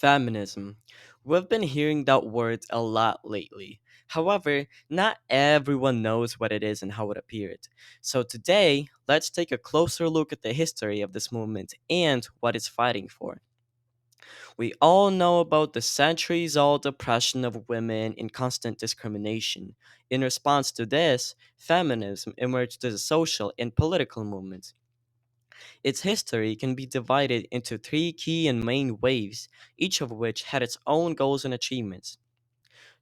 Feminism. We've been hearing that word a lot lately. However, not everyone knows what it is and how it appeared. So today, let's take a closer look at the history of this movement and what it's fighting for. We all know about the centuries old oppression of women and constant discrimination. In response to this, feminism emerged as a social and political movement. Its history can be divided into three key and main waves, each of which had its own goals and achievements.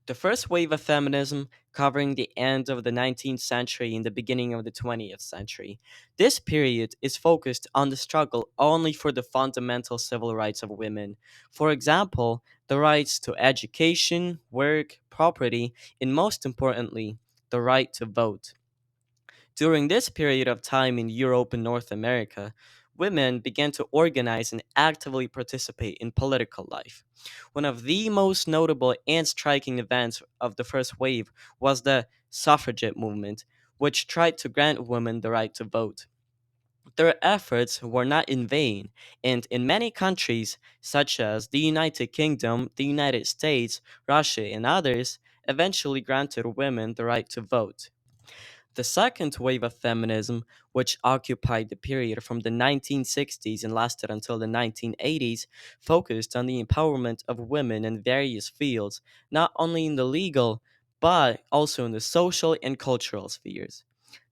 The first wave of feminism, covering the end of the 19th century and the beginning of the 20th century. This period is focused on the struggle only for the fundamental civil rights of women. For example, the rights to education, work, property, and most importantly, the right to vote. During this period of time in Europe and North America, women began to organize and actively participate in political life. One of the most notable and striking events of the first wave was the suffragette movement, which tried to grant women the right to vote. Their efforts were not in vain, and in many countries, such as the United Kingdom, the United States, Russia, and others, eventually granted women the right to vote. The second wave of feminism, which occupied the period from the 1960s and lasted until the 1980s, focused on the empowerment of women in various fields, not only in the legal, but also in the social and cultural spheres.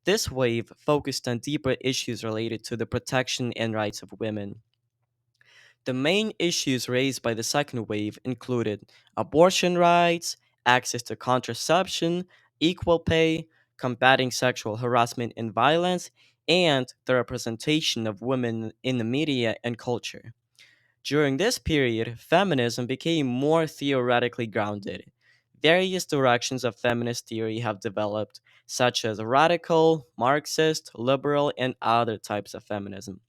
This wave focused on deeper issues related to the protection and rights of women. The main issues raised by the second wave included abortion rights, access to contraception, equal pay, combating sexual harassment and violence, and the representation of women in the media and culture. During this period, feminism became more theoretically grounded. Various directions of feminist theory have developed, such as radical, Marxist, liberal, and other types of feminism.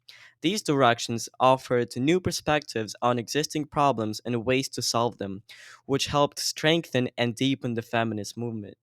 These directions offered new perspectives on existing problems and ways to solve them, which helped strengthen and deepen the feminist movement.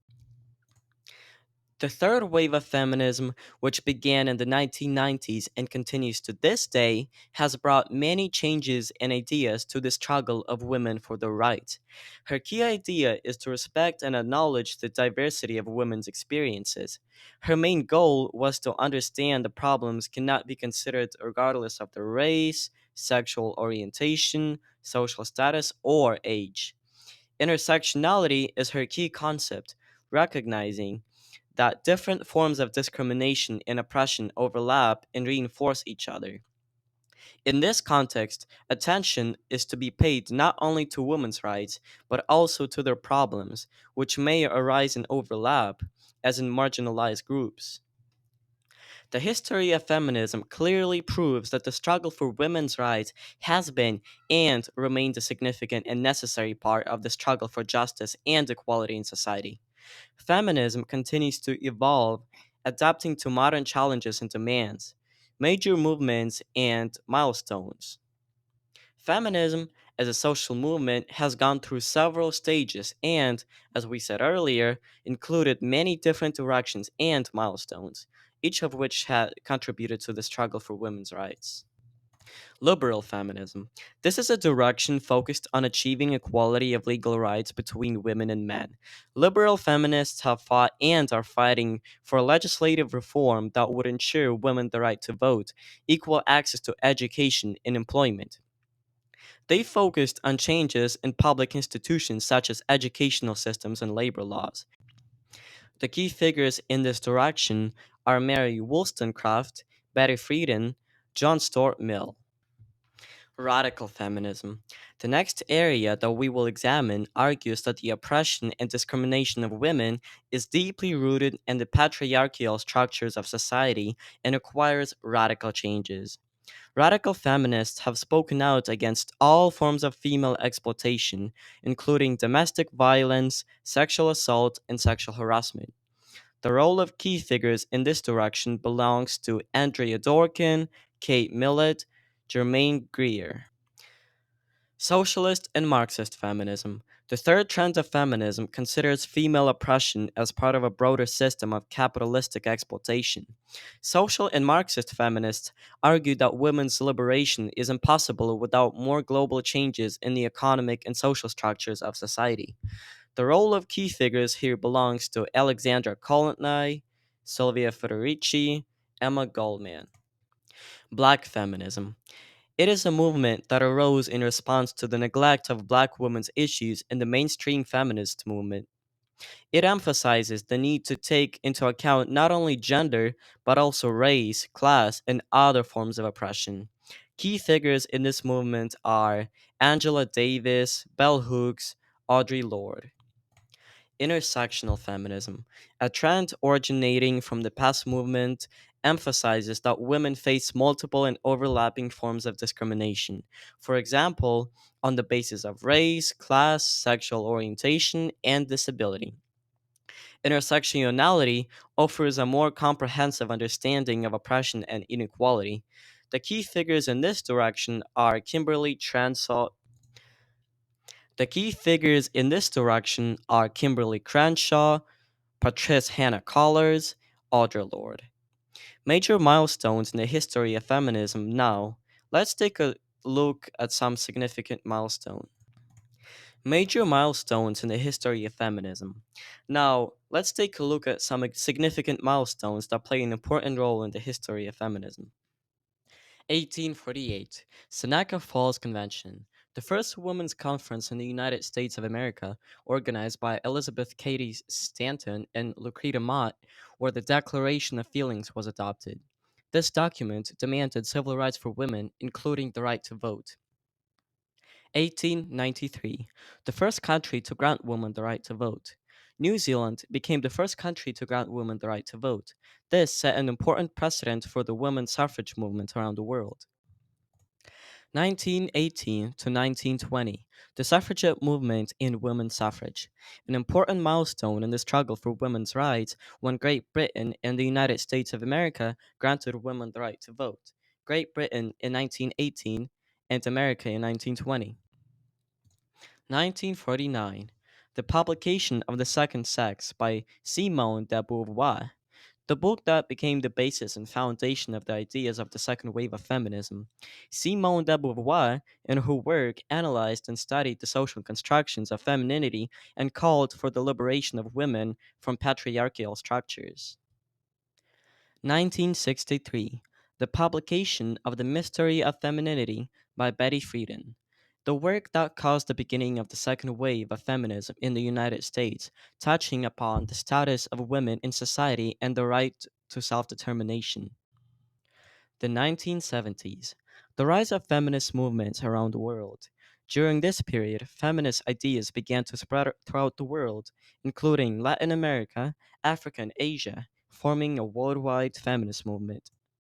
The third wave of feminism, which began in the 1990s and continues to this day, has brought many changes and ideas to the struggle of women for their rights. Her key idea is to respect and acknowledge the diversity of women's experiences. Her main goal was to understand the problems cannot be considered regardless of their race, sexual orientation, social status, or age. Intersectionality is her key concept, recognizing that different forms of discrimination and oppression overlap and reinforce each other. In this context, attention is to be paid not only to women's rights, but also to their problems, which may arise in overlap, as in marginalized groups. The history of feminism clearly proves that the struggle for women's rights has been and remains a significant and necessary part of the struggle for justice and equality in society. Feminism continues to evolve, adapting to modern challenges and demands, major movements, and milestones. Feminism, as a social movement, has gone through several stages and, as we said earlier, included many different directions and milestones, each of which had contributed to the struggle for women's rights. Liberal feminism. This is a direction focused on achieving equality of legal rights between women and men. Liberal feminists have fought and are fighting for legislative reform that would ensure women the right to vote, equal access to education and employment. They focused on changes in public institutions such as educational systems and labor laws. The key figures in this direction are Mary Wollstonecraft, Betty Friedan, John Stuart Mill. Radical feminism. The next area that we will examine argues that the oppression and discrimination of women is deeply rooted in the patriarchal structures of society and requires radical changes. Radical feminists have spoken out against all forms of female exploitation, including domestic violence, sexual assault, and sexual harassment. The role of key figures in this direction belongs to Andrea Dworkin, Kate Millett, Germaine Greer. Socialist and Marxist feminism. The third trend of feminism considers female oppression as part of a broader system of capitalistic exploitation. Social and Marxist feminists argue that women's liberation is impossible without more global changes in the economic and social structures of society. The role of key figures here belongs to Alexandra Kolontai, Sylvia Federici, Emma Goldman. Black feminism. It is a movement that arose in response to the neglect of black women's issues in the mainstream feminist movement. It emphasizes the need to take into account not only gender, but also race, class, and other forms of oppression. Key figures in this movement are Angela Davis, Bell Hooks, Audre Lorde. Intersectional feminism, a trend originating from the past movement, emphasizes that women face multiple and overlapping forms of discrimination. For example, on the basis of race, class, sexual orientation, and disability. Intersectionality offers a more comprehensive understanding of oppression and inequality. The key figures in this direction are Kimberly Crenshaw, Patrice Hannah Collars, Audre Lorde. Major milestones in the history of feminism now. Let's take a look at some significant milestones. Major milestones in the history of feminism. Now, let's take a look at some significant milestones that play an important role in the history of feminism. 1848, Seneca Falls Convention, the first women's conference in the United States of America, organized by Elizabeth Cady Stanton and Lucretia Mott, where the Declaration of Feelings was adopted. This document demanded civil rights for women, including the right to vote. 1893, the first country to grant women the right to vote. New Zealand became the first country to grant women the right to vote. This set an important precedent for the women's suffrage movement around the world. 1918 to 1920, the suffragette movement in women's suffrage, an important milestone in the struggle for women's rights when Great Britain and the United States of America granted women the right to vote. Great Britain in 1918 and America in 1920. 1949, the publication of The Second Sex by Simone de Beauvoir, the book that became the basis and foundation of the ideas of the second wave of feminism. Simone de Beauvoir, in her work, analyzed and studied the social constructions of femininity and called for the liberation of women from patriarchal structures. 1963, the publication of The Mystery of Femininity by Betty Friedan, the work that caused the beginning of the second wave of feminism in the United States, touching upon the status of women in society and the right to self determination. The 1970s, the rise of feminist movements around the world. During this period, feminist ideas began to spread throughout the world, including Latin America, Africa, and Asia, forming a worldwide feminist movement.